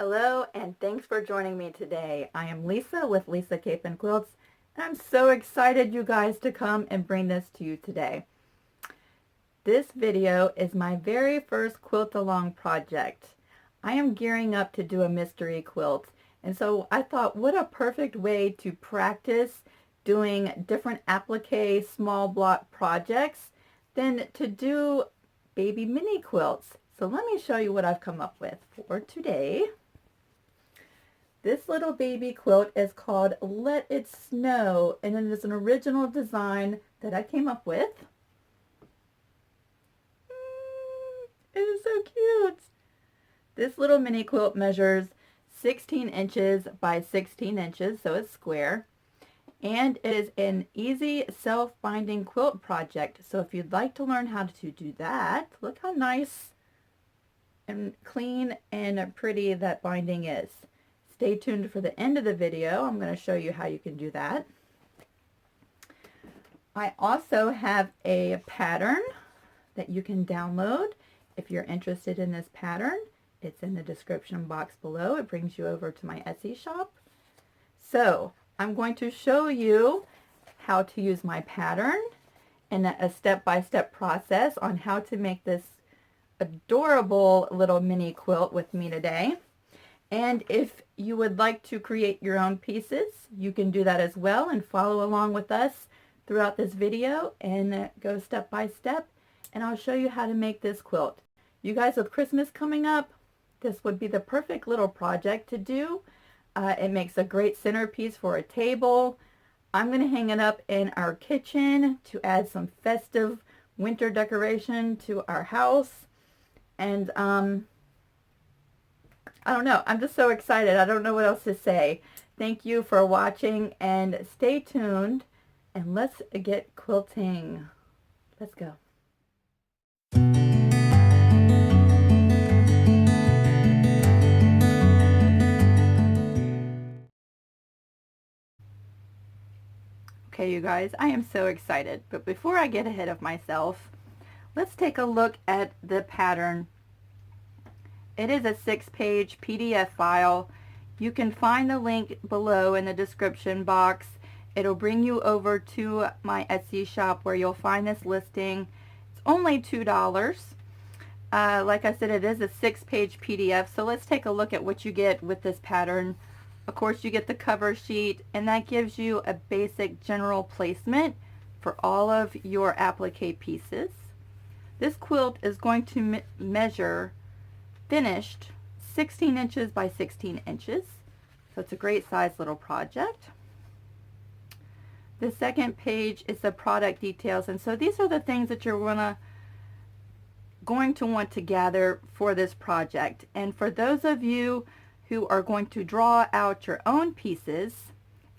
Hello and thanks for joining me today. I am Lisa with Lisa Capen Quilts and I'm so excited you guys to come and bring this to you today. This video is my very first quilt along project. I am gearing up to do a mystery quilt, and so I thought what a perfect way to practice doing different applique small block projects than to do baby mini quilts. So let me show you what I've come up with for today. This little baby quilt is called Let It Snow, and it is an original design that I came up with. It is so cute. This little mini quilt measures 16 inches by 16 inches, so it's square. And it is an easy self-binding quilt project. So if you'd like to learn how to do that, look how nice and clean and pretty that binding is. Stay tuned for the end of the video. I'm going to show you how you can do that. I also have a pattern that you can download if you're interested in this pattern. It's in the description box below. It brings you over to my Etsy shop. So I'm going to show you how to use my pattern and a step-by-step process on how to make this adorable little mini quilt with me today. And if you would like to create your own pieces, you can do that as well and follow along with us throughout this video and go step by step, and I'll show you how to make this quilt. You guys, with Christmas coming up, this would be the perfect little project to do. It makes a great centerpiece for a table. I'm going to hang it up in our kitchen to add some festive winter decoration to our house. And I don't know. I'm just so excited. I don't know what else to say. Thank you for watching and stay tuned and let's get quilting. Let's go. Okay, you guys, I am so excited. But before I get ahead of myself, let's take a look at the pattern. It is a 6-page PDF file. You can find the link below in the description box. It'll bring you over to my Etsy shop where you'll find this listing. It's only $2. Like I said, it is a 6-page PDF. So let's take a look at what you get with this pattern. Of course, you get the cover sheet, and that gives you a basic general placement for all of your applique pieces. This quilt is going to measure finished 16 inches by 16 inches. So it's a great size little project. The second page is the product details, and so these are the things that you're going to want to gather for this project. And for those of you who are going to draw out your own pieces,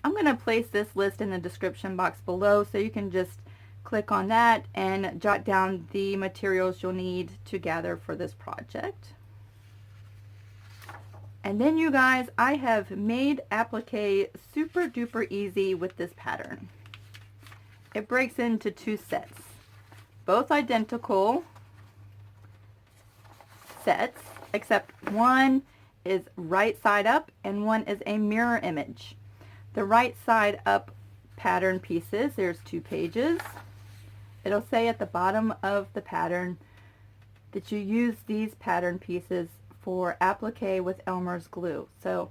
I'm going to place this list in the description box below, so you can just click on that and jot down the materials you'll need to gather for this project. And then, you guys, I have made applique super duper easy with this pattern. It breaks into 2 sets, both identical sets, except one is right side up and one is a mirror image. The right side up pattern pieces, there's 2 pages. It'll say at the bottom of the pattern that you use these pattern pieces for applique with Elmer's glue. So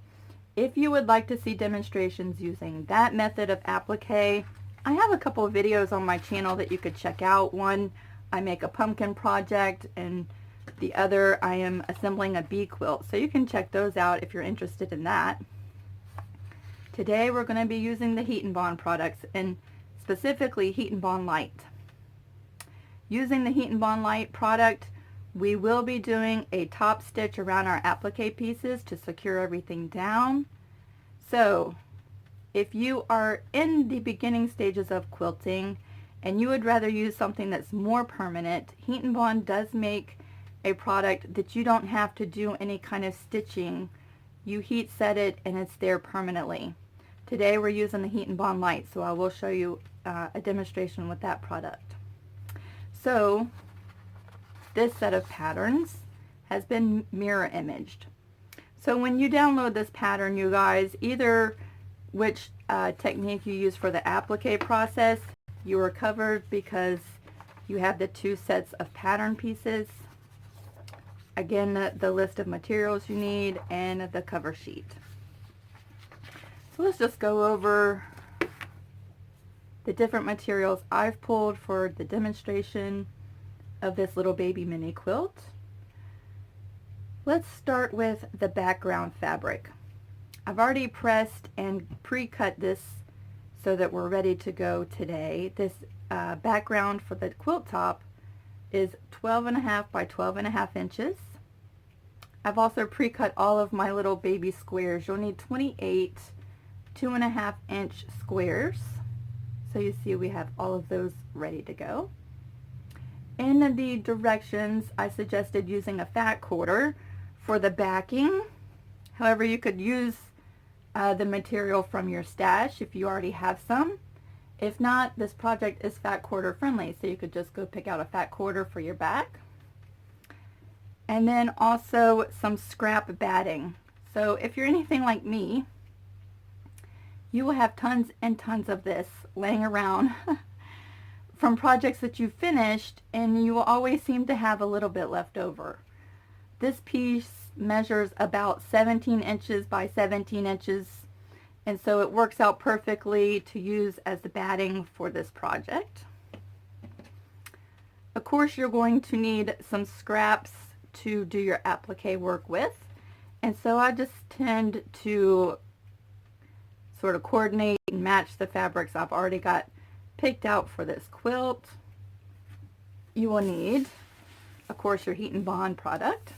if you would like to see demonstrations using that method of applique, I have a couple of videos on my channel that you could check out. One, I make a pumpkin project, and the other, I am assembling a bee quilt. So you can check those out if you're interested in that. Today we're going to be using the Heat and Bond products, and specifically Heat and Bond Lite. Using the Heat and Bond Lite product, we will be doing a top stitch around our applique pieces to secure everything down. So if you are in the beginning stages of quilting and you would rather use something that's more permanent, Heat and Bond does make a product that you don't have to do any kind of stitching. You heat set it and it's there permanently. Today we're using the Heat and Bond Lite, so I will show you a demonstration with that product. So this set of patterns has been mirror imaged. So when you download this pattern, you guys, either which technique you use for the applique process, you are covered because you have the 2 sets of pattern pieces. Again, the list of materials you need and the cover sheet. So let's just go over the different materials I've pulled for the demonstration of this little baby mini quilt. Let's start with the background fabric. I've already pressed and pre-cut this so that we're ready to go today. This background for the quilt top is 12.5 by 12.5 inches. I've also pre-cut all of my little baby squares. You'll need 28 2.5 inch squares. So you see we have all of those ready to go. In the directions, I suggested using a fat quarter for the backing. However, you could use the material from your stash if you already have some. If not, this project is fat quarter friendly, so you could just go pick out a fat quarter for your back. And then also some scrap batting. So if you're anything like me, you will have tons and tons of this laying around from projects that you finished, and you will always seem to have a little bit left over. This piece measures about 17 inches by 17 inches, and so it works out perfectly to use as the batting for this project. Of course, you're going to need some scraps to do your applique work with, and so I just tend to sort of coordinate and match the fabrics I've already got picked out for this quilt. You will need, of course, your Heat and Bond product.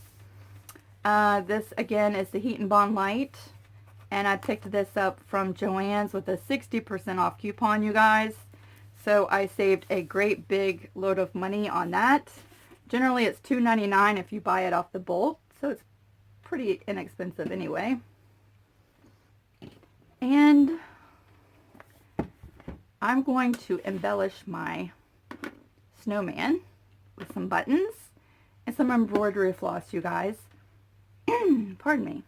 This again is the Heat and Bond Lite, and I picked this up from Joann's with a 60% off coupon, you guys. So I saved a great big load of money on that. Generally it's $2.99 if you buy it off the bolt, so it's pretty inexpensive anyway. And I'm going to embellish my snowman with some buttons and some embroidery floss, you guys. Pardon me.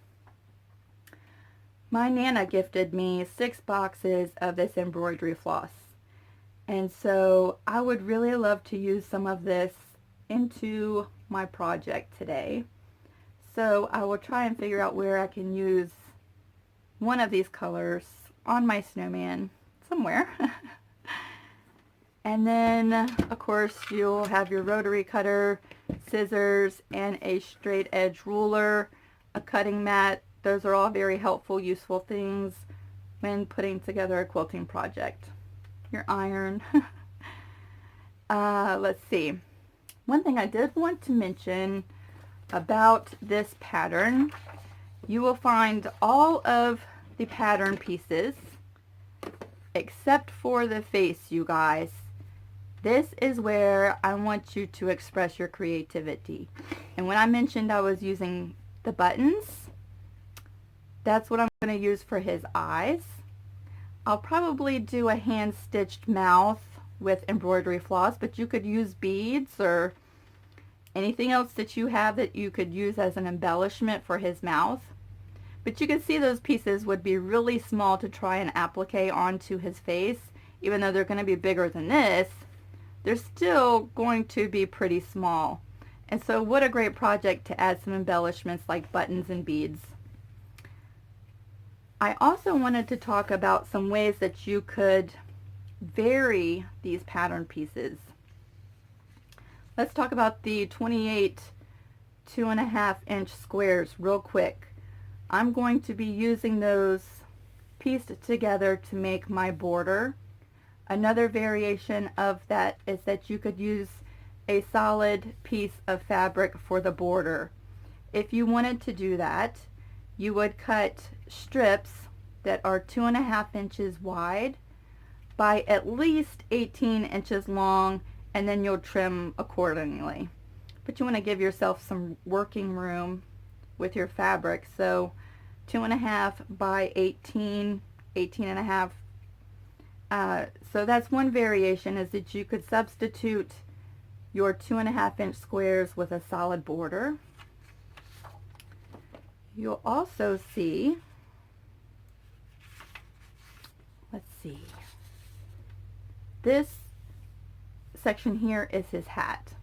My Nana gifted me 6 boxes of this embroidery floss, and so I would really love to use some of this into my project today. So I will try and figure out where I can use one of these colors on my snowman somewhere. And then, of course, you'll have your rotary cutter, scissors, and a straight edge ruler, a cutting mat. Those are all very helpful, useful things when putting together a quilting project. Your iron. Let's see. One thing I did want to mention about this pattern, you will find all of the pattern pieces except for the face, you guys. This is where I want you to express your creativity. And when I mentioned I was using the buttons, that's what I'm going to use for his eyes. I'll probably do a hand-stitched mouth with embroidery floss, but you could use beads or anything else that you have that you could use as an embellishment for his mouth. But you can see those pieces would be really small to try and applique onto his face. Even though they're going to be bigger than this, they're still going to be pretty small. And so what a great project to add some embellishments like buttons and beads. I also wanted to talk about some ways that you could vary these pattern pieces. Let's talk about the 28 2.5 inch squares real quick. I'm going to be using those pieced together to make my border. Another variation of that is that you could use a solid piece of fabric for the border. If you wanted to do that, you would cut strips that are 2.5 inches wide by at least 18 inches long, and then you'll trim accordingly. But you want to give yourself some working room with your fabric. So 2.5 by 18, 18.5. So that's one variation, is that you could substitute your 2.5 inch squares with a solid border. You'll also see, let's see, this section here is his hat.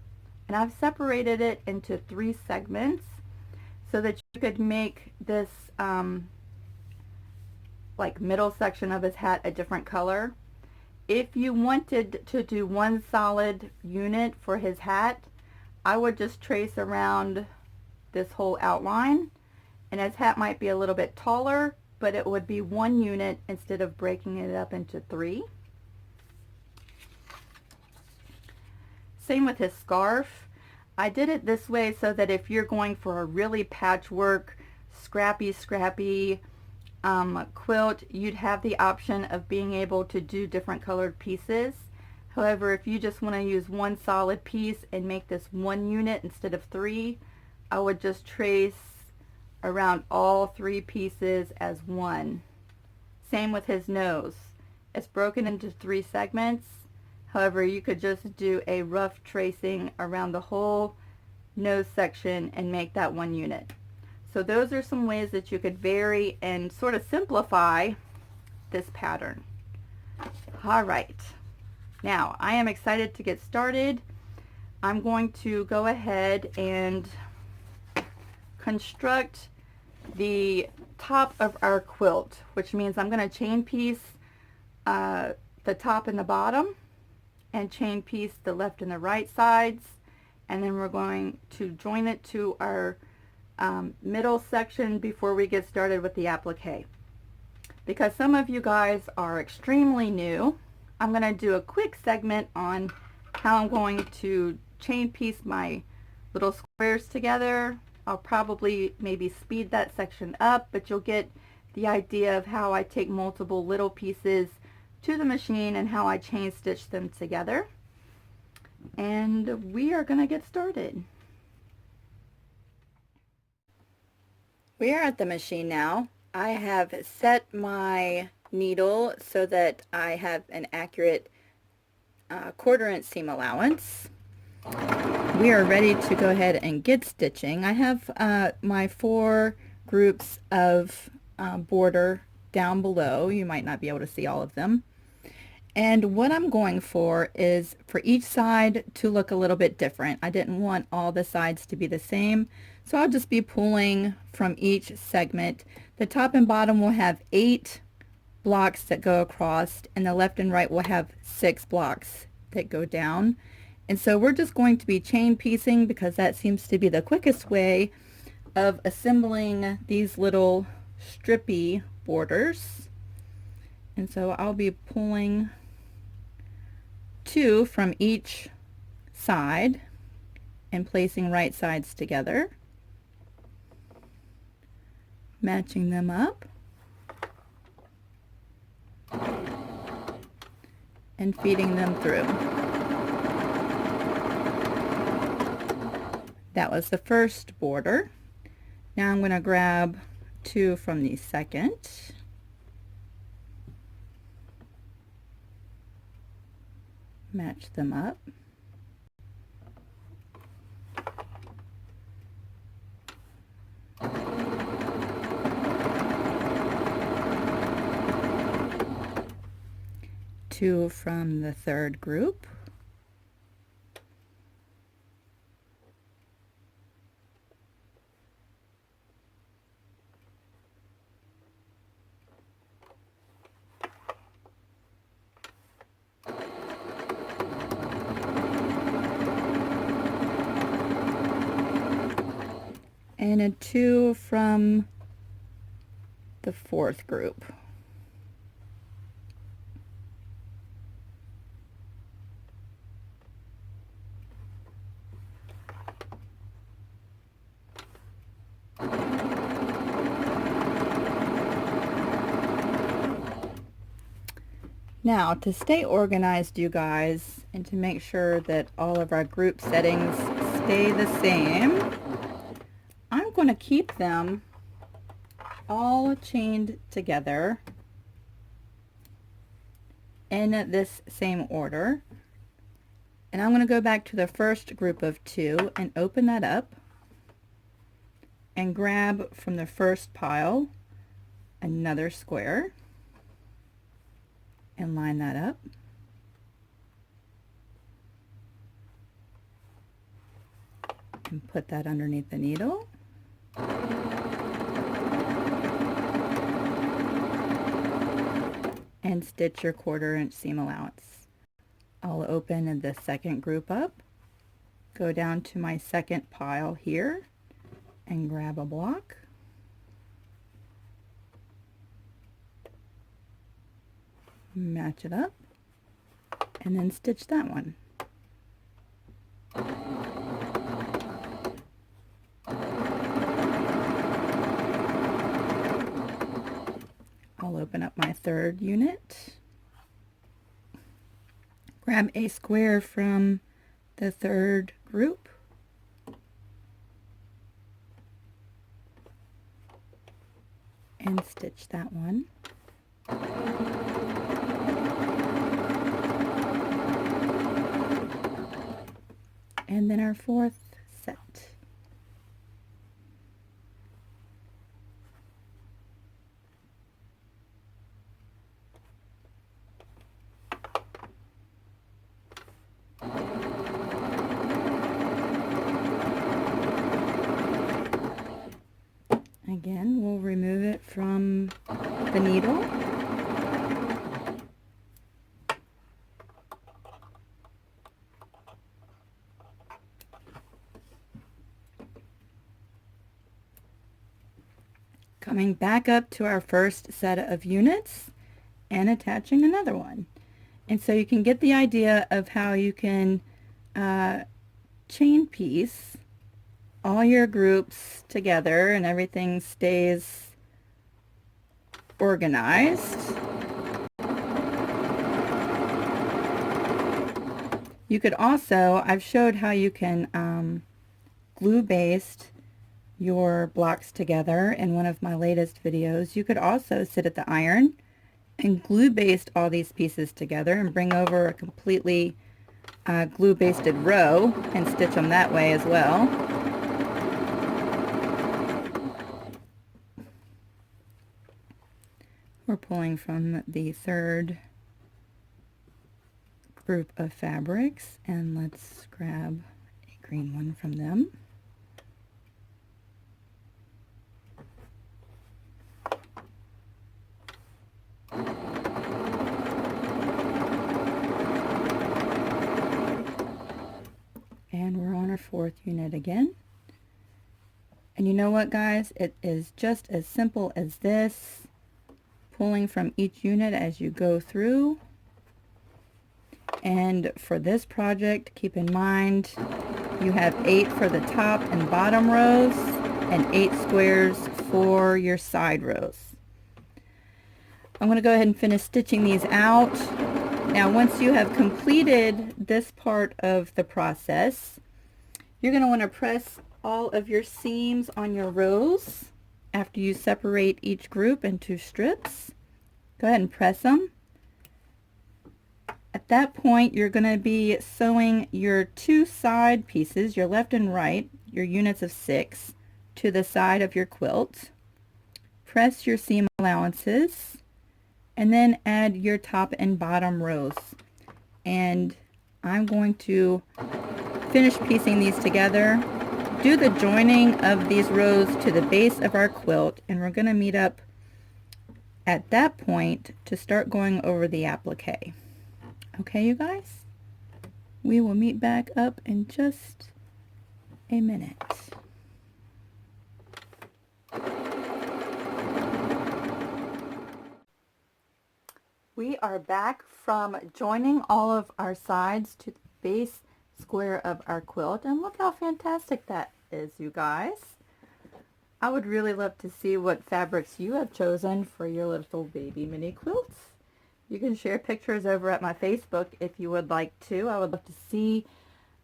And I've separated it into 3 segments so that you could make this like middle section of his hat a different color. If you wanted to do one solid unit for his hat, I would just trace around this whole outline, and his hat might be a little bit taller, but it would be 1 unit instead of breaking it up into 3. Same with his scarf. I did it this way so that if you're going for a really patchwork, scrappy quilt, you'd have the option of being able to do different colored pieces. However, if you just want to use one solid piece and make this 1 unit instead of 3, I would just trace around all 3 pieces as 1. Same with his nose. It's broken into 3 segments. However, you could just do a rough tracing around the whole nose section and make that 1 unit. So those are some ways that you could vary and sort of simplify this pattern. All right, now I am excited to get started. I'm going to go ahead and construct the top of our quilt, which means I'm going to chain piece the top and the bottom, and chain piece the left and the right sides, and then we're going to join it to our middle section before we get started with the applique. Because some of you guys are extremely new, I'm going to do a quick segment on how I'm going to chain piece my little squares together. I'll probably maybe speed that section up, but you'll get the idea of how I take multiple little pieces to the machine and how I chain stitch them together. And we are going to get started. We are at the machine now. I have set my needle so that I have an accurate 1/4 inch seam allowance. We are ready to go ahead and get stitching. I have my 4 groups of border down below. You might not be able to see all of them. And what I'm going for is for each side to look a little bit different. I didn't want all the sides to be the same, so I'll just be pulling from each segment. The top and bottom will have 8 blocks that go across, and the left and right will have 6 blocks that go down. And so we're just going to be chain piecing because that seems to be the quickest way of assembling these little strippy borders. And so I'll be pulling 2 from each side and placing right sides together, matching them up, and feeding them through. That was the first border. Now I'm going to grab 2 from the second, match them up, two from the third group, and a 2 from the fourth group. Now, to stay organized, you guys, and to make sure that all of our group settings stay the same, I'm going to keep them all chained together in this same order. And I'm going to go back to the first group of 2 and open that up and grab from the first pile another square and line that up. And put that underneath the needle. And stitch your 1/4 inch seam allowance. I'll open the second group up, go down to my second pile here, and grab a block. Match it up, and then stitch that one. I'll open up my third unit, grab a square from the third group, and stitch that one. And then our fourth set. Again, we'll remove it from the needle. Coming back up to our first set of units and attaching another one. And so you can get the idea of how you can chain piece all your groups together and everything stays organized. You could also, I've showed how you can glue baste your blocks together in one of my latest videos. You could also sit at the iron and glue baste all these pieces together and bring over a completely glue basted row and stitch them that way as well. We're pulling from the third group of fabrics, and let's grab a green one from them. And we're on our fourth unit again. And you know what, guys? It is just as simple as this. Pulling from each unit as you go through. And for this project, keep in mind you have 8 for the top and bottom rows and 8 squares for your side rows. I'm going to go ahead and finish stitching these out. Now once you have completed this part of the process, you're going to want to press all of your seams on your rows after you separate each group into strips. Go ahead and press them. At that point, you're going to be sewing your 2 side pieces, your left and right, your units of 6, to the side of your quilt. Press your seam allowances, and then add your top and bottom rows. And I'm going to finish piecing these together. Do the joining of these rows to the base of our quilt, and we're going to meet up at that point to start going over the applique. Okay, you guys? We will meet back up in just a minute. We are back from joining all of our sides to the base square of our quilt, and look how fantastic that is, you guys. I would really love to see what fabrics you have chosen for your little baby mini quilts. You can share pictures over at my Facebook if you would like to. I would love to see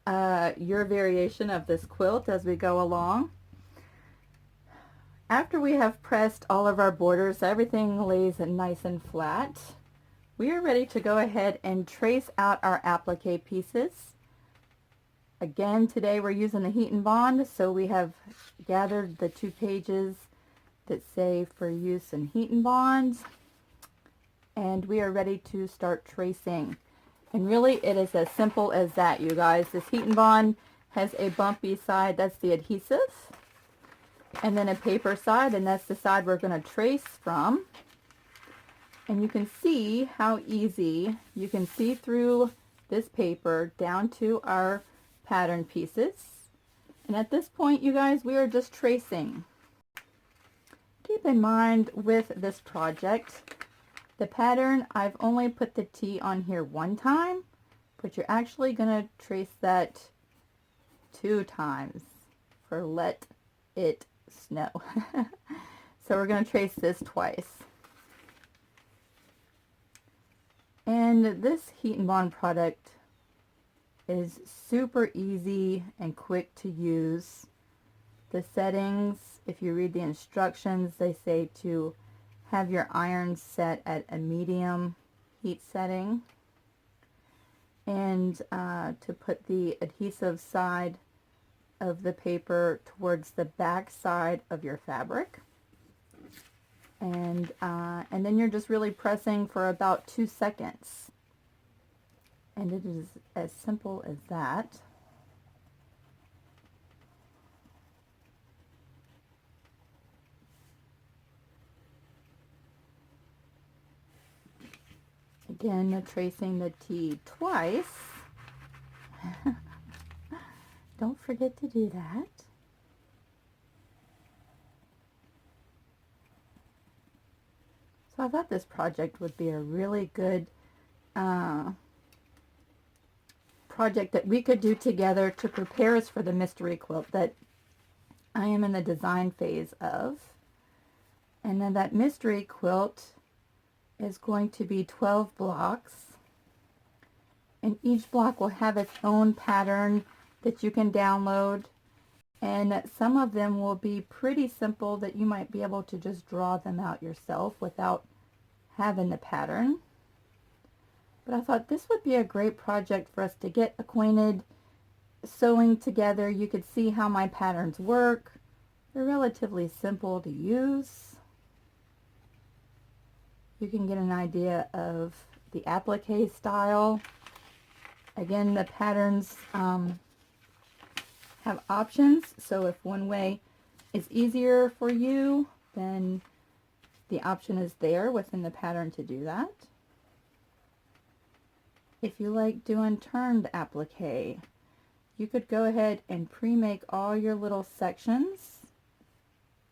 your variation of this quilt as we go along. After we have pressed all of our borders, everything lays nice and flat. We are ready to go ahead and trace out our applique pieces. Again, today we're using the heat and bond, so we have gathered the 2 pages that say for use in heat and bonds, and we are ready to start tracing. And really it is as simple as that, you guys. This heat and bond has a bumpy side, that's the adhesive, and then a paper side, and that's the side we're going to trace from. And you can see how easy you can see through this paper down to our pattern pieces. And at this point, you guys, we are just tracing. Keep in mind with this project, the pattern, I've only put the T on here 1 time, but you're actually going to trace that 2 times for let it snow. So we're going to trace this twice. And this heat and bond product is super easy and quick to use. The settings, if you read the instructions, they say to have your iron set at a medium heat setting, and to put the adhesive side of the paper towards the back side of your fabric. And then you're just really pressing for about 2 seconds. And it is as simple as that. Again, tracing the T twice. Don't forget to do that. So I thought this project would be a really good project that we could do together to prepare us for the mystery quilt that I am in the design phase of. And then that mystery quilt is going to be 12 blocks, and each block will have its own pattern that you can download, and some of them will be pretty simple that you might be able to just draw them out yourself without having the pattern. But I thought this would be a great project for us to get acquainted sewing together. You could see how my patterns work. They're relatively simple to use. You can get an idea of the applique style. Again, the patterns have options, so if one way is easier for you, then the option is there within the pattern to do that. If you like doing turned applique, you could go ahead and pre-make all your little sections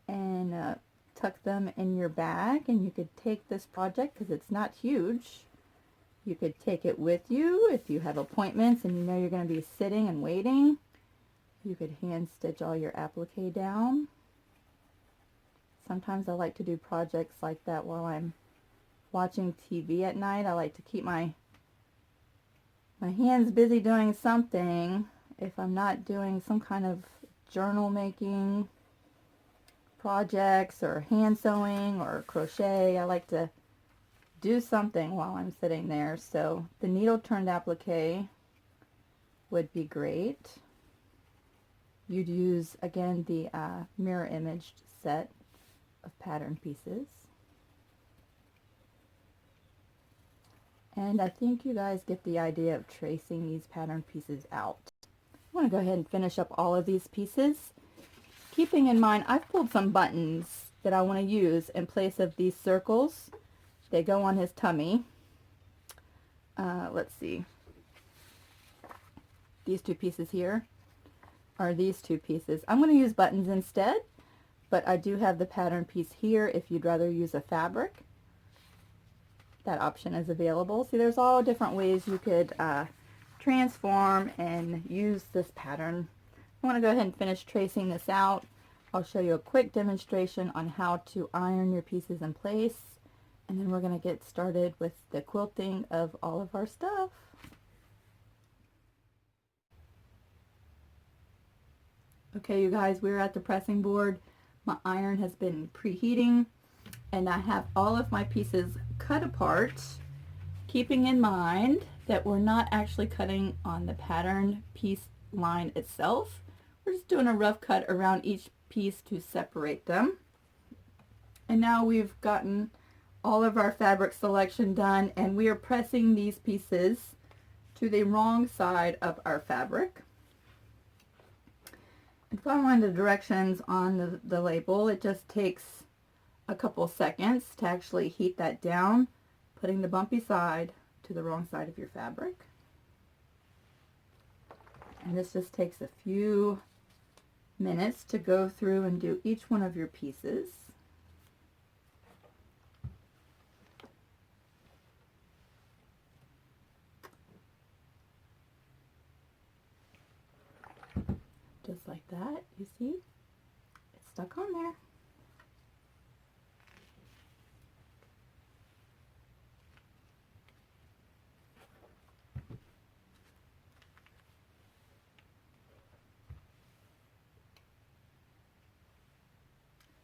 and tuck them in your bag, and you could take this project, because it's not huge, you could take it with you if you have appointments and you know you're going to be sitting and waiting. You could hand stitch all your applique down. Sometimes I like to do projects like that while I'm watching TV at night. I like to keep my hands busy doing something. If I'm not doing some kind of journal making projects or hand sewing or crochet, I like to do something while I'm sitting there. So the needle turned applique would be great. You'd use, again, the mirror imaged set of pattern pieces. And I think you guys get the idea of tracing these pattern pieces out. I'm going to go ahead and finish up all of these pieces. Keeping in mind, I've pulled some buttons that I want to use in place of these circles. They go on his tummy. Let's see. These 2 pieces here are these 2 pieces. I'm going to use buttons instead, but I do have the pattern piece here if you'd rather use a fabric. That option is available. See, there's all different ways you could transform and use this pattern. I want to go ahead and finish tracing this out. I'll show you a quick demonstration on how to iron your pieces in place, and then we're going to get started with the quilting of all of our stuff. Okay, you guys, we're at the pressing board. My iron has been preheating, and I have all of my pieces cut apart, keeping in mind that we're not actually cutting on the pattern piece line itself. We're just doing a rough cut around each piece to separate them. And now we've gotten all of our fabric selection done, and we are pressing these pieces to the wrong side of our fabric. And following the directions on the label, it just takes a couple seconds to actually heat that down, putting the bumpy side to the wrong side of your fabric. And this just takes a few minutes to go through and do each one of your pieces. Just like that, you see? It's stuck on there.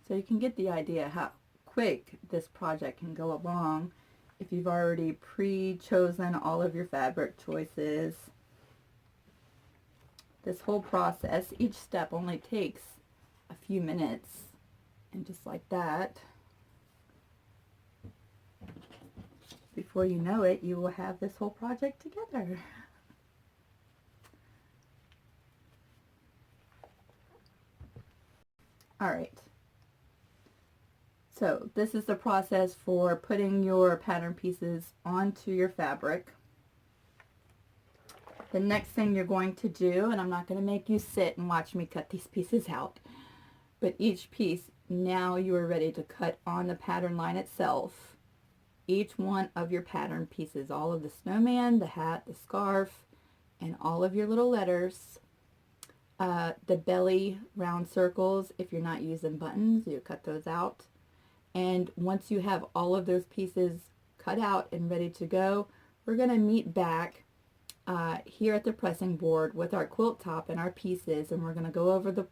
So you can get the idea how quick this project can go along if you've already pre-chosen all of your fabric choices. This whole process, each step only takes a few minutes, and just like that, before you know it, you will have this whole project together. All right. So this is the process for putting your pattern pieces onto your fabric. The next thing you're going to do, and I'm not going to make you sit and watch me cut these pieces out, but each piece, now you are ready to cut on the pattern line itself. Each one of your pattern pieces, all of the snowman, the hat, the scarf, and all of your little letters. The belly round circles, if you're not using buttons, you cut those out. And once you have all of those pieces cut out and ready to go, we're going to meet back here at the pressing board with our quilt top and our pieces, and we're going to go over the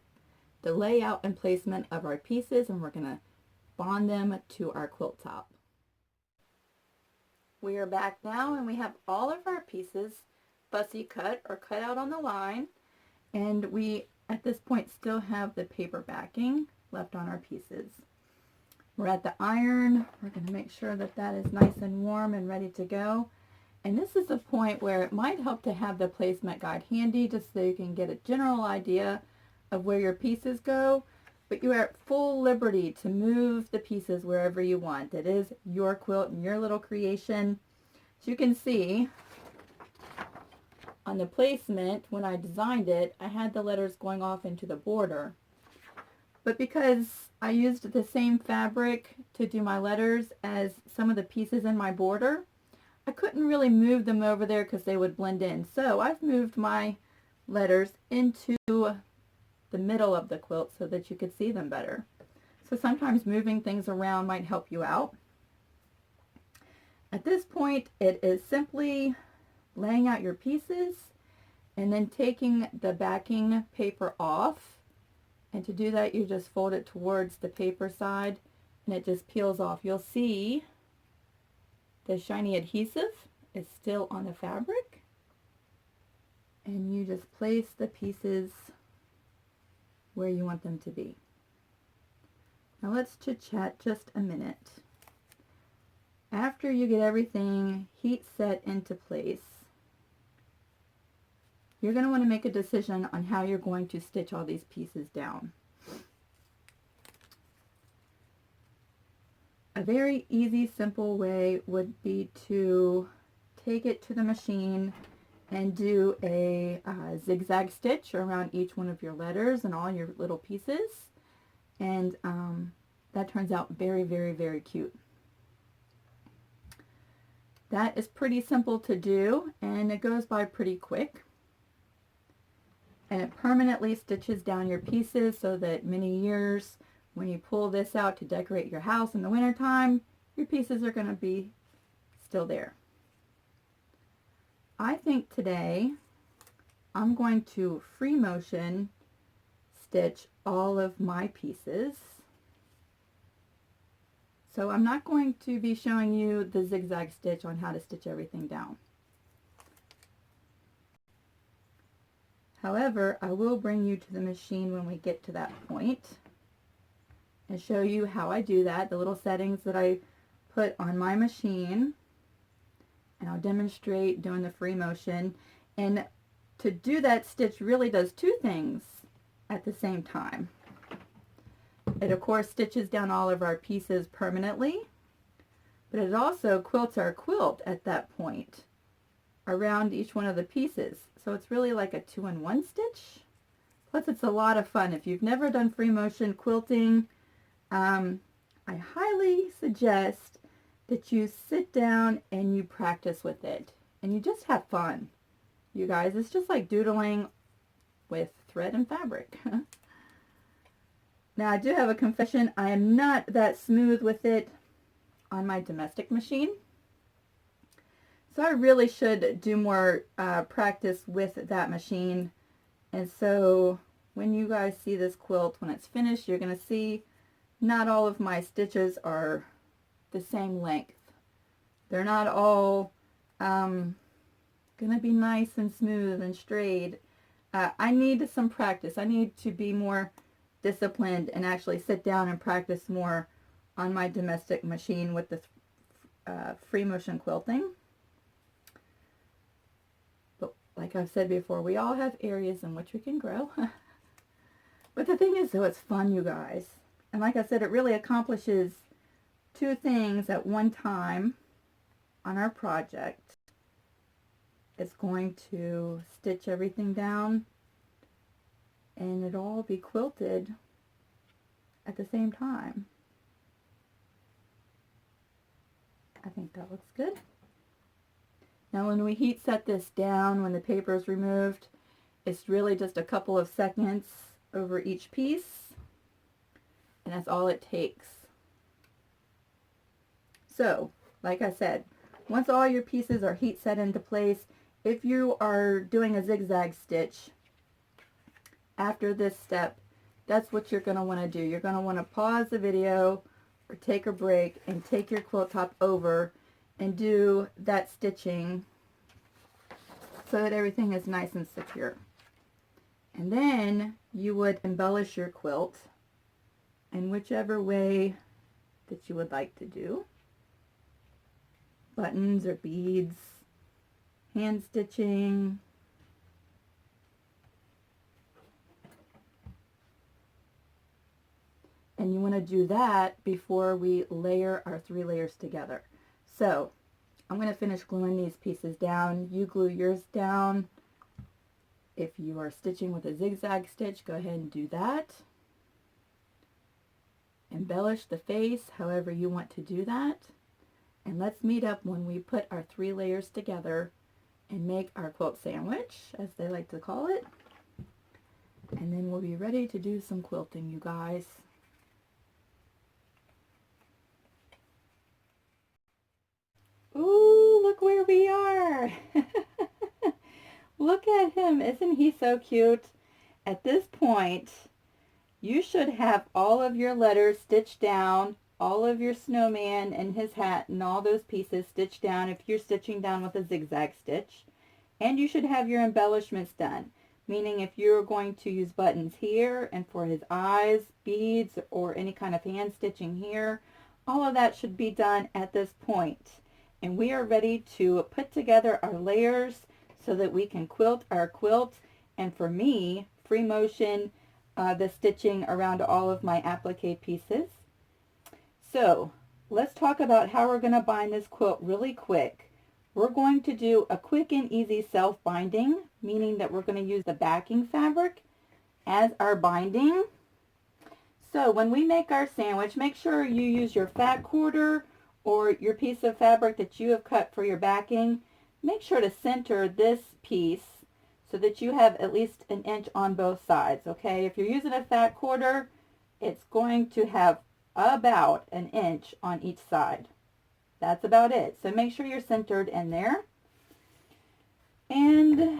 layout and placement of our pieces, and we're going to bond them to our quilt top. We are back now, and we have all of our pieces fussy cut or cut out on the line, and we at this point still have the paper backing left on our pieces. We're at the iron. We're going to make sure that that is nice and warm and ready to go. And this is the point where it might help to have the placement guide handy, just so you can get a general idea of where your pieces go, but you are at full liberty to move the pieces wherever you want. It is your quilt and your little creation. As you can see on the placement, when I designed it, I had the letters going off into the border. But because I used the same fabric to do my letters as some of the pieces in my border, I couldn't really move them over there because they would blend in. So I've moved my letters into the middle of the quilt so that you could see them better. So sometimes moving things around might help you out. At this point, it is simply laying out your pieces and then taking the backing paper off. And to do that, you just fold it towards the paper side and it just peels off. You'll see the shiny adhesive is still on the fabric, and you just place the pieces where you want them to be. Now let's chit chat just a minute. After you get everything heat set into place, you're going to want to make a decision on how you're going to stitch all these pieces down. A very easy, simple way would be to take it to the machine and do a zigzag stitch around each one of your letters and all your little pieces. And that turns out very, very, very cute. That is pretty simple to do, and it goes by pretty quick. And it permanently stitches down your pieces so that many years, when you pull this out to decorate your house in the wintertime, your pieces are going to be still there. I think today I'm going to free motion stitch all of my pieces. So I'm not going to be showing you the zigzag stitch on how to stitch everything down. However, I will bring you to the machine when we get to that point and show you how I do that, the little settings that I put on my machine, and I'll demonstrate doing the free motion. And to do that, stitch really does two things at the same time. It of course stitches down all of our pieces permanently, but it also quilts our quilt at that point around each one of the pieces. So it's really like a 2-in-1 stitch. Plus it's a lot of fun. If you've never done free motion quilting, I highly suggest that you sit down and you practice with it. And you just have fun. You guys, it's just like doodling with thread and fabric. Now I do have a confession. I am not that smooth with it on my domestic machine. So I really should do more practice with that machine. And so when you guys see this quilt, when it's finished, you're going to see not all of my stitches are the same length. They're not all going to be nice and smooth and straight. I need some practice. I need to be more disciplined and actually sit down and practice more on my domestic machine with the free motion quilting. But like I've said before, we all have areas in which we can grow. But the thing is, though, it's fun, you guys. And like I said, it really accomplishes two things at one time on our project. It's going to stitch everything down and it'll all be quilted at the same time. I think that looks good. Now when we heat set this down, when the paper is removed, it's really just a couple of seconds over each piece, and that's all it takes. So, like I said, once all your pieces are heat set into place, if you are doing a zigzag stitch after this step, that's what you're going to want to do. You're going to want to pause the video or take a break and take your quilt top over and do that stitching so that everything is nice and secure. And then you would embellish your quilt in whichever way that you would like to do. Buttons or beads, hand stitching, and you want to do that before we layer our 3 layers together. So I'm going to finish gluing these pieces down. You glue yours down. If you are stitching with a zigzag stitch, go ahead and do that. Embellish the face however you want to do that. And let's meet up when we put our 3 layers together and make our quilt sandwich, as they like to call it. And then we'll be ready to do some quilting, you guys. Ooh, look where we are. Look at him. Isn't he so cute? At this point, you should have all of your letters stitched down, all of your snowman and his hat and all those pieces stitched down if you're stitching down with a zigzag stitch. And you should have your embellishments done, meaning if you're going to use buttons here and for his eyes, beads, or any kind of hand stitching here, all of that should be done at this point. And we are ready to put together our layers so that we can quilt our quilt. And for me, free motion the stitching around all of my applique pieces. So let's talk about how we're going to bind this quilt really quick. We're going to do a quick and easy self-binding, meaning that we're going to use the backing fabric as our binding. So when we make our sandwich, make sure you use your fat quarter or your piece of fabric that you have cut for your backing. Make sure to center this piece so that you have at least 1 inch on both sides, okay? If you're using a fat quarter, it's going to have about 1 inch on each side. That's about it. So make sure you're centered in there. And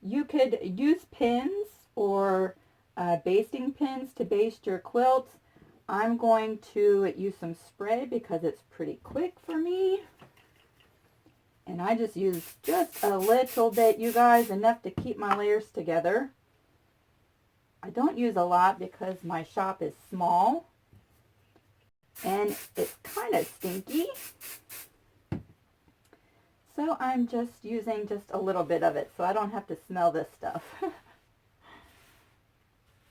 you could use pins or basting pins to baste your quilt. I'm going to use some spray because it's pretty quick for me. And I just use just a little bit, you guys, enough to keep my layers together. I don't use a lot because my shop is small and it's kind of stinky. So I'm just using just a little bit of it so I don't have to smell this stuff.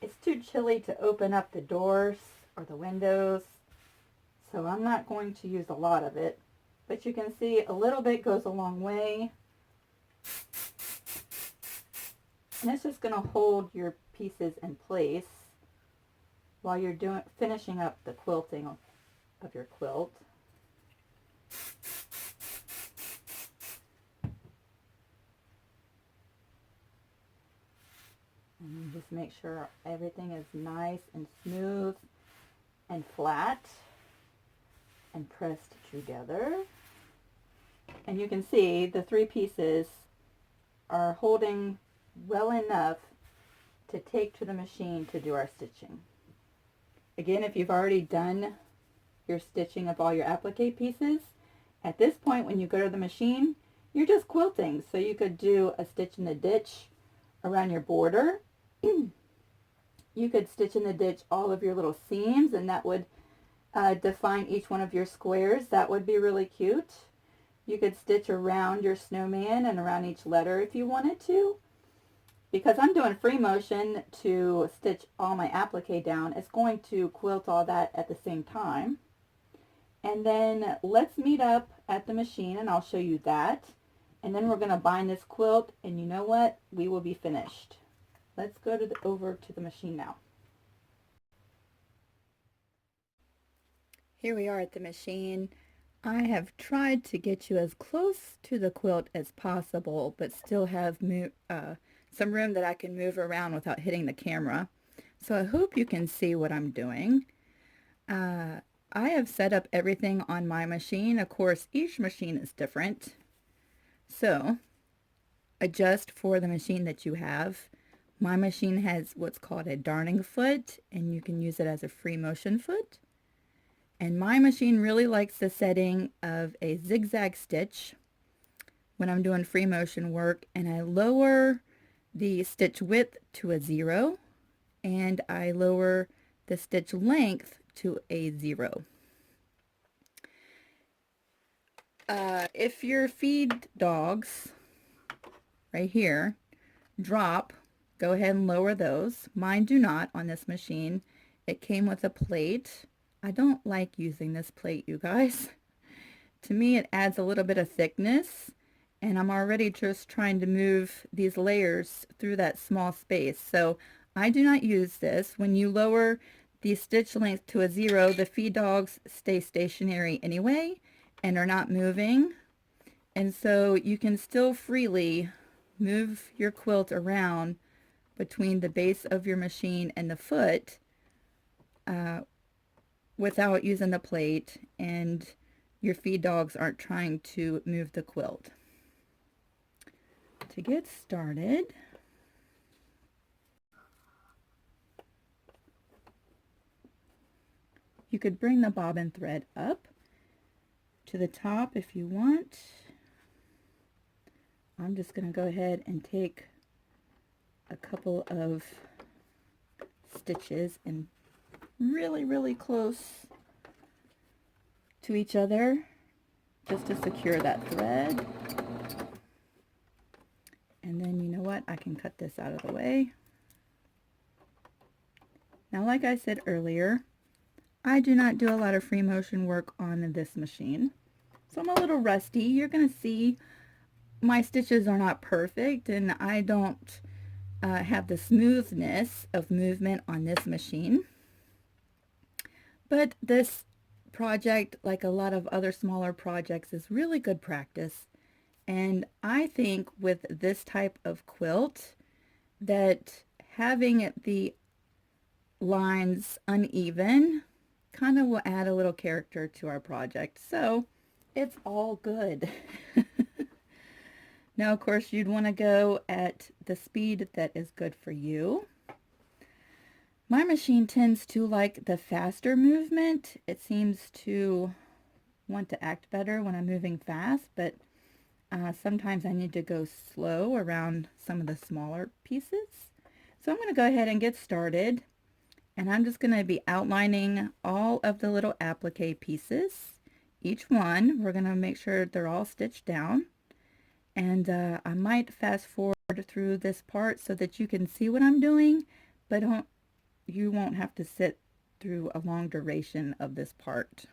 It's too chilly to open up the doors or the windows, so I'm not going to use a lot of it. But you can see a little bit goes a long way. And it's just going to hold your pieces in place while you're finishing up the quilting of your quilt. And just make sure everything is nice and smooth and flat and pressed together. And you can see the three pieces are holding well enough to take to the machine to do our stitching. Again, if you've already done your stitching of all your applique pieces, at this point when you go to the machine, you're just quilting. So you could do a stitch in the ditch around your border. You could stitch in the ditch all of your little seams, and that would define each one of your squares. That would be really cute. You could stitch around your snowman and around each letter if you wanted to. Because I'm doing free motion to stitch all my applique down, it's going to quilt all that at the same time. And then let's meet up at the machine and I'll show you that. And then we're going to bind this quilt, and you know what? We will be finished. Let's go over to the machine now. Here we are at the machine. I have tried to get you as close to the quilt as possible, but still have some room that I can move around without hitting the camera. So I hope you can see what I'm doing. I have set up everything on my machine. Of course, each machine is different. So adjust for the machine that you have. My machine has what's called a darning foot, and you can use it as a free motion foot. And my machine really likes the setting of a zigzag stitch when I'm doing free motion work, and I lower the stitch width to a 0 and I lower the stitch length to a 0. If your feed dogs right here drop, go ahead and lower those. Mine do not on this machine. It came with a plate. I don't like using this plate, you guys. To me, it adds a little bit of thickness, and I'm already just trying to move these layers through that small space. So I do not use this. When you lower the stitch length to a 0, the feed dogs stay stationary anyway and are not moving. And so you can still freely move your quilt around between the base of your machine and the foot without using the plate, and your feed dogs aren't trying to move the quilt. To get started, you could bring the bobbin thread up to the top if you want. I'm just going to go ahead and take a couple of stitches and really close to each other just to secure that thread. And then, you know what, I can cut this out of the way. Now, like I said earlier, I do not do a lot of free motion work on this machine, so I'm a little rusty. You're going to see my stitches are not perfect, and I don't have the smoothness of movement on this machine. But this project, like a lot of other smaller projects, is really good practice. And I think with this type of quilt that having the lines uneven kind of will add a little character to our project. So it's all good. Now, of course, you'd want to go at the speed that is good for you. My machine tends to like the faster movement. It seems to want to act better when I'm moving fast, but Sometimes I need to go slow around some of the smaller pieces. So I'm going to go ahead and get started. And I'm just going to be outlining all of the little applique pieces. Each one, we're going to make sure they're all stitched down. And I might fast forward through this part so that you can see what I'm doing, but you won't have to sit through a long duration of this part.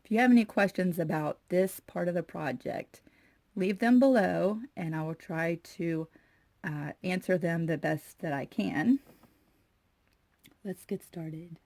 If you have any questions about this part of the project, leave them below and I will try to answer them the best that I can. Let's get started.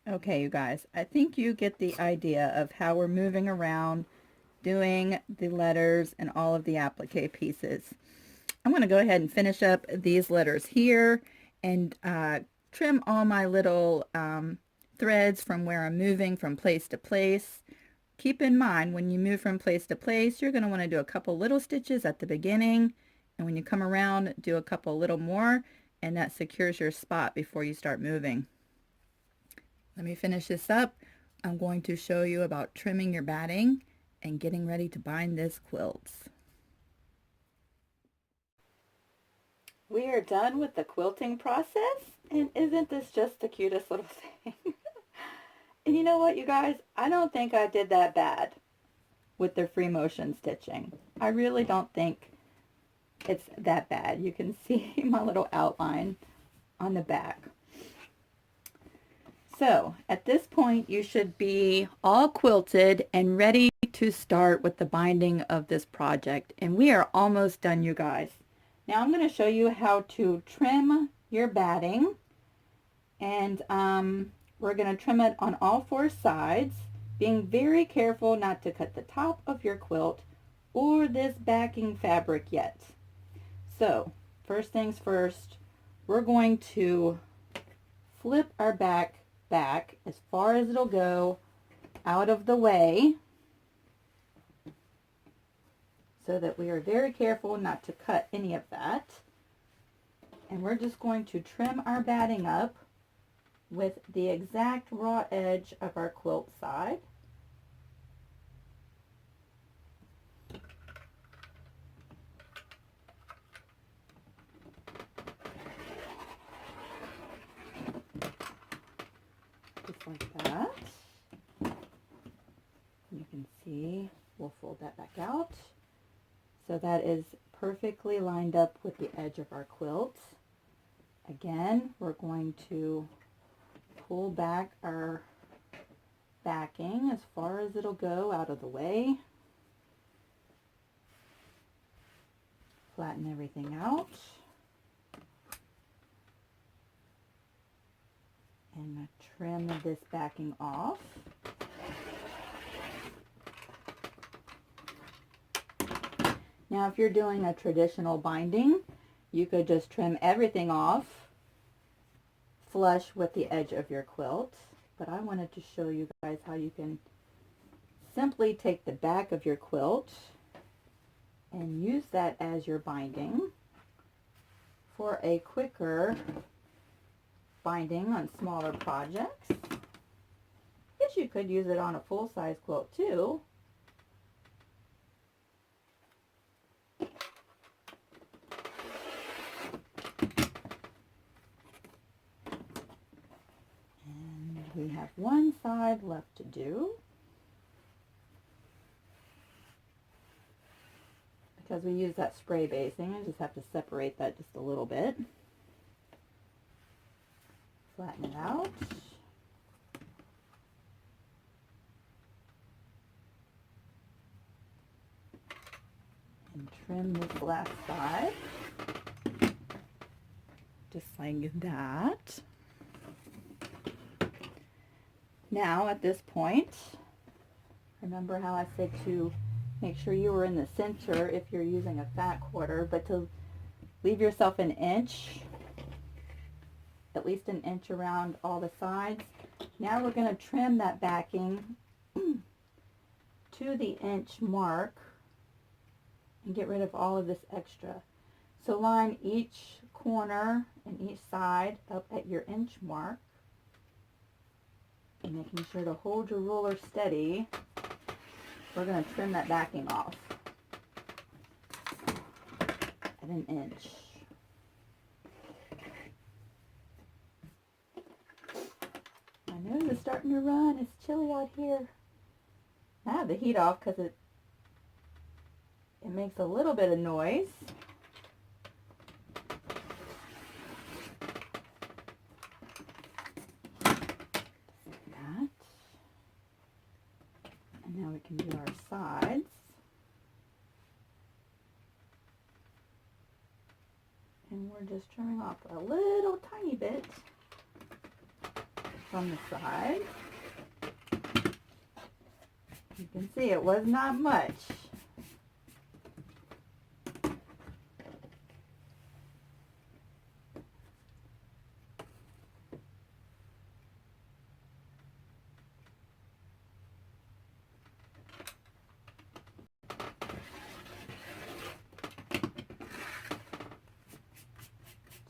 Okay, you guys, I think you get the idea of how we're moving around, doing the letters and all of the applique pieces. I'm going to go ahead and finish up these letters here and trim all my little threads from where I'm moving from place to place. Keep in mind, when you move from place to place, you're going to want to do a couple little stitches at the beginning, and when you come around, do a couple little more, and that secures your spot before you start moving. Let me finish this up. I'm going to show you about trimming your batting and getting ready to bind this quilt. We are done with the quilting process, and isn't this just the cutest little thing? And you know what, you guys? I don't think I did that bad with the free motion stitching. I really don't think it's that bad. You can see my little outline on the back. So at this point, you should be all quilted and ready to start with the binding of this project. And we are almost done, you guys. Now I'm going to show you how to trim your batting. And we're going to trim it on all four sides, being very careful not to cut the top of your quilt or this backing fabric yet. So first things first, we're going to flip our back as far as it'll go out of the way, so that we are very careful not to cut any of that. And we're just going to trim our batting up with the exact raw edge of our quilt side. Just like that. You can see, we'll fold that back out. So that is perfectly lined up with the edge of our quilt. Again, we're going to pull back our backing as far as it'll go out of the way. Flatten everything out. And trim this backing off. Now, if you're doing a traditional binding, you could just trim everything off flush with the edge of your quilt. But I wanted to show you guys how you can simply take the back of your quilt and use that as your binding for a quicker binding on smaller projects. Yes, you could use it on a full-size quilt too. We have one side left to do. Because we use that spray basing, I just have to separate that just a little bit. Flatten it out. And trim this last side. Just like that. Now at this point, remember how I said to make sure you were in the center if you're using a fat quarter, but to leave yourself an inch, at least an inch around all the sides. Now we're going to trim that backing to the inch mark and get rid of all of this extra. So line each corner and each side up at your inch mark. And making sure to hold your ruler steady, we're going to trim that backing off at an inch. My nose is starting to run. It's chilly out here. I have the heat off because it makes a little bit of noise. Now we can do our sides. And we're just trimming off a little tiny bit from the side. You can see it was not much.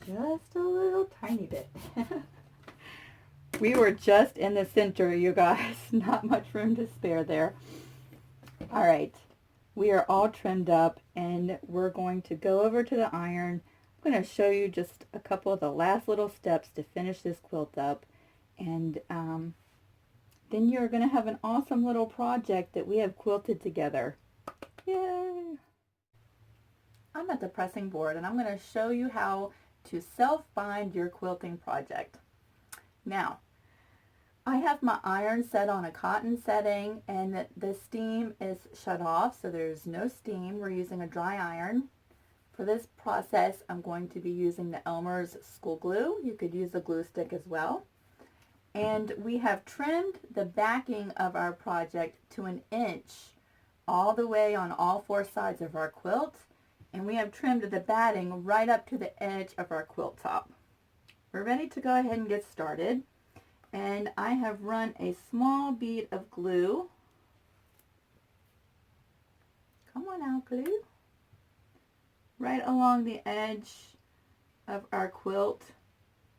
Just a little tiny bit. We were just in the center, you guys. Not much room to spare there. All right, we are all trimmed up and we're going to go over to the iron. I'm going to show you just a couple of the last little steps to finish this quilt up, and then you're going to have an awesome little project that we have quilted together. Yay! I'm at the pressing board and I'm going to show you how to self-bind your quilting project. Now, I have my iron set on a cotton setting and the steam is shut off, so there's no steam. We're using a dry iron. For this process, I'm going to be using the Elmer's school glue. You could use a glue stick as well. And we have trimmed the backing of our project to an inch all the way on all four sides of our quilt. And we have trimmed the batting right up to the edge of our quilt top. We're ready to go ahead and get started. And I have run a small bead of glue. Come on out, glue. Right along the edge of our quilt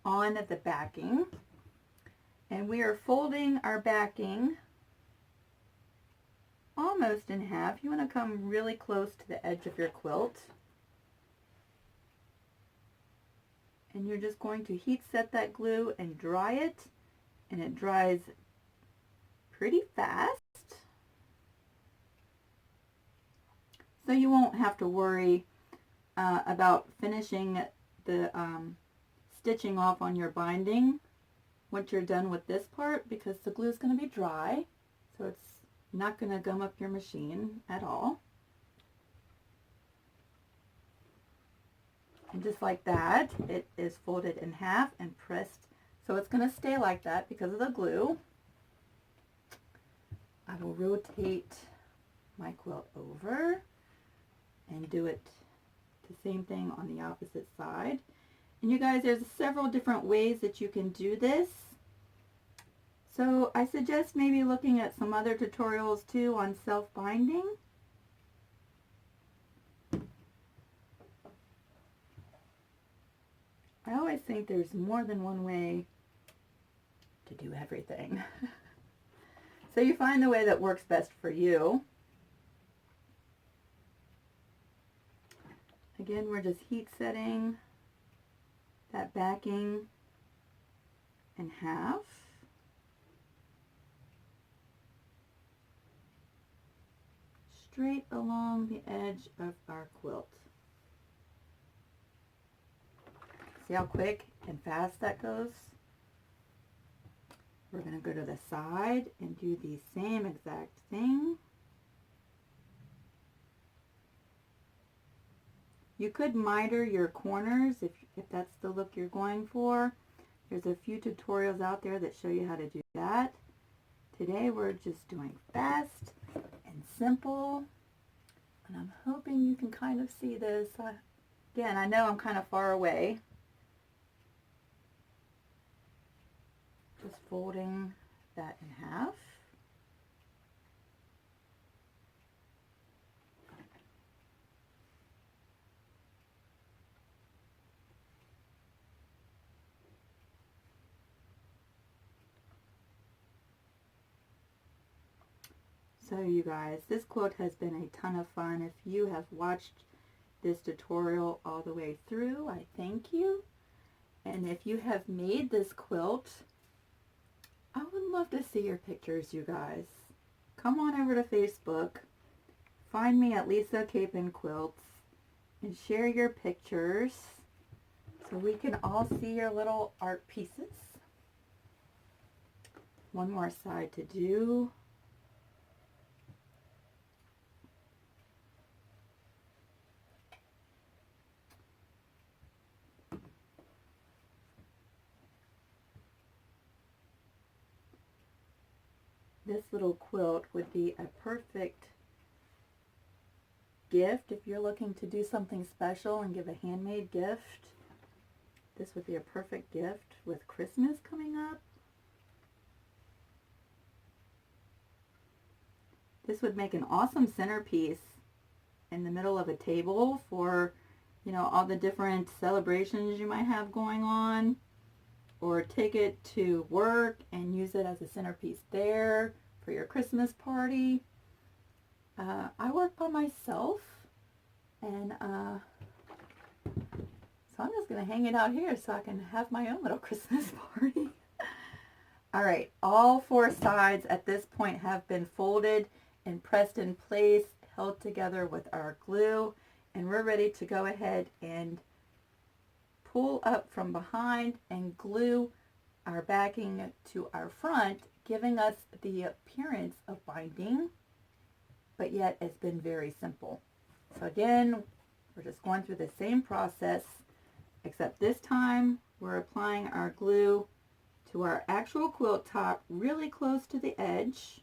on the backing. And we are folding our backing almost in half. You want to come really close to the edge of your quilt. And you're just going to heat set that glue and dry it. And it dries pretty fast. So you won't have to worry about finishing the stitching off on your binding once you're done with this part, because the glue is going to be dry, so it's not going to gum up your machine at all. And just like that, it is folded in half and pressed, so it's going to stay like that because of the glue. I will rotate my quilt over and do it the same thing on the opposite side. And you guys, there's several different ways that you can do this. So I suggest maybe looking at some other tutorials too on self-binding. I always think there's more than one way to do everything. So you find the way that works best for you. Again, we're just heat setting that backing in half. Straight along the edge of our quilt. See how quick and fast that goes? We're going to go to the side and do the same exact thing. You could miter your corners if that's the look you're going for. There's a few tutorials out there that show you how to do that. Today we're just doing fast and simple. And I'm hoping you can kind of see this. Again, I know I'm kind of far away. Just folding that in half. So you guys, this quilt has been a ton of fun. If you have watched this tutorial all the way through, I thank you. And if you have made this quilt, I would love to see your pictures, you guys. Come on over to Facebook, find me at Lisa Capen Quilts, and share your pictures so we can all see your little art pieces. One more side to do. This little quilt would be a perfect gift if you're looking to do something special and give a handmade gift. This would be a perfect gift with Christmas coming up. This would make an awesome centerpiece in the middle of a table for, you know, all the different celebrations you might have going on. Or take it to work and use it as a centerpiece there for your Christmas party. I work by myself, and so I'm just going to hang it out here so I can have my own little Christmas party. All right, all four sides at this point have been folded and pressed in place, held together with our glue, and we're ready to go ahead and pull up from behind and glue our backing to our front, giving us the appearance of binding, but yet it's been very simple. So again, we're just going through the same process, except this time we're applying our glue to our actual quilt top really close to the edge.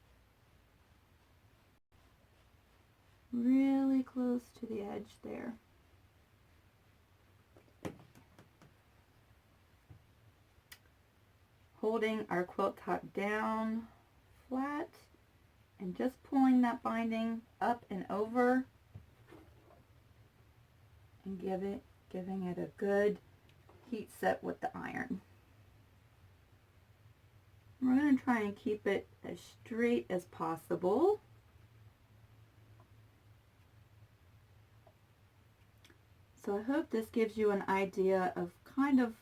Really close to the edge there. holding our quilt top down flat and just pulling that binding up and over and giving it a good heat set with the iron. We're going to try and keep it as straight as possible. So I hope this gives you an idea of kind of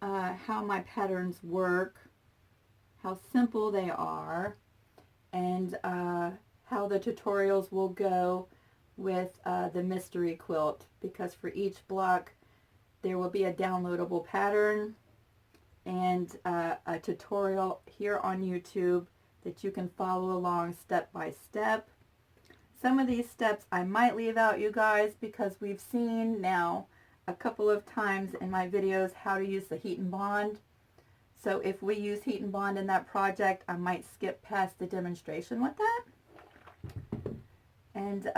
how my patterns work, how simple they are, and how the tutorials will go with the mystery quilt, because for each block there will be a downloadable pattern and a tutorial here on YouTube that you can follow along step by step. Some of these steps I might leave out, you guys, because we've seen now a couple of times in my videos how to use the heat and bond. So if we use heat and bond in that project, I might skip past the demonstration with that. And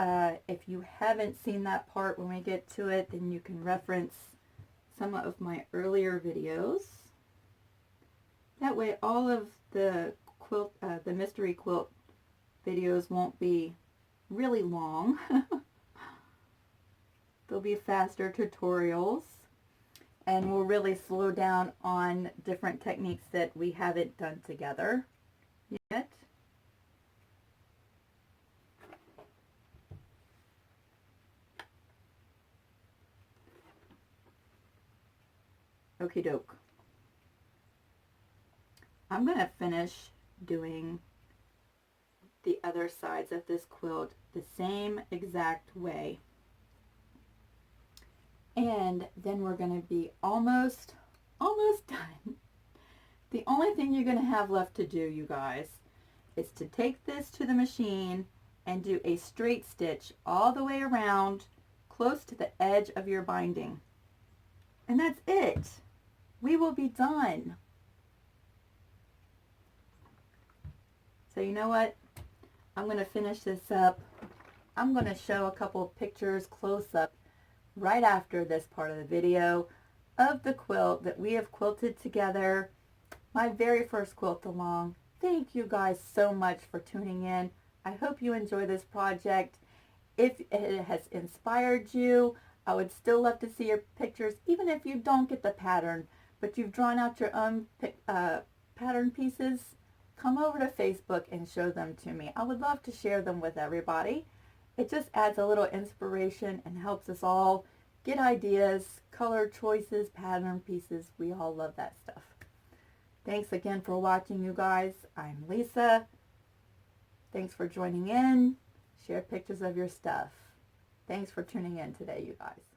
if you haven't seen that part when we get to it, then you can reference some of my earlier videos. That way all of the quilt, the mystery quilt videos won't be really long. They'll be faster tutorials, and we'll really slow down on different techniques that we haven't done together yet. Okie doke. I'm going to finish doing the other sides of this quilt the same exact way. And then we're going to be almost done. The only thing you're going to have left to do, you guys, is to take this to the machine and do a straight stitch all the way around close to the edge of your binding. And that's it. We will be done. So you know what? I'm going to finish this up. I'm going to show a couple of pictures close up right after this part of the video of the quilt that we have quilted together. My very first quilt along. Thank you guys so much for tuning in. I hope you enjoy this project. If it has inspired you, I would still love to see your pictures, even if you don't get the pattern, but you've drawn out your own pattern pieces. Come over to Facebook and show them to me. I would love to share them with everybody. It just adds a little inspiration and helps us all get ideas, color choices, pattern pieces. We all love that stuff. Thanks again for watching, you guys. I'm Lisa. Thanks for joining in. Share pictures of your stuff. Thanks for tuning in today, you guys.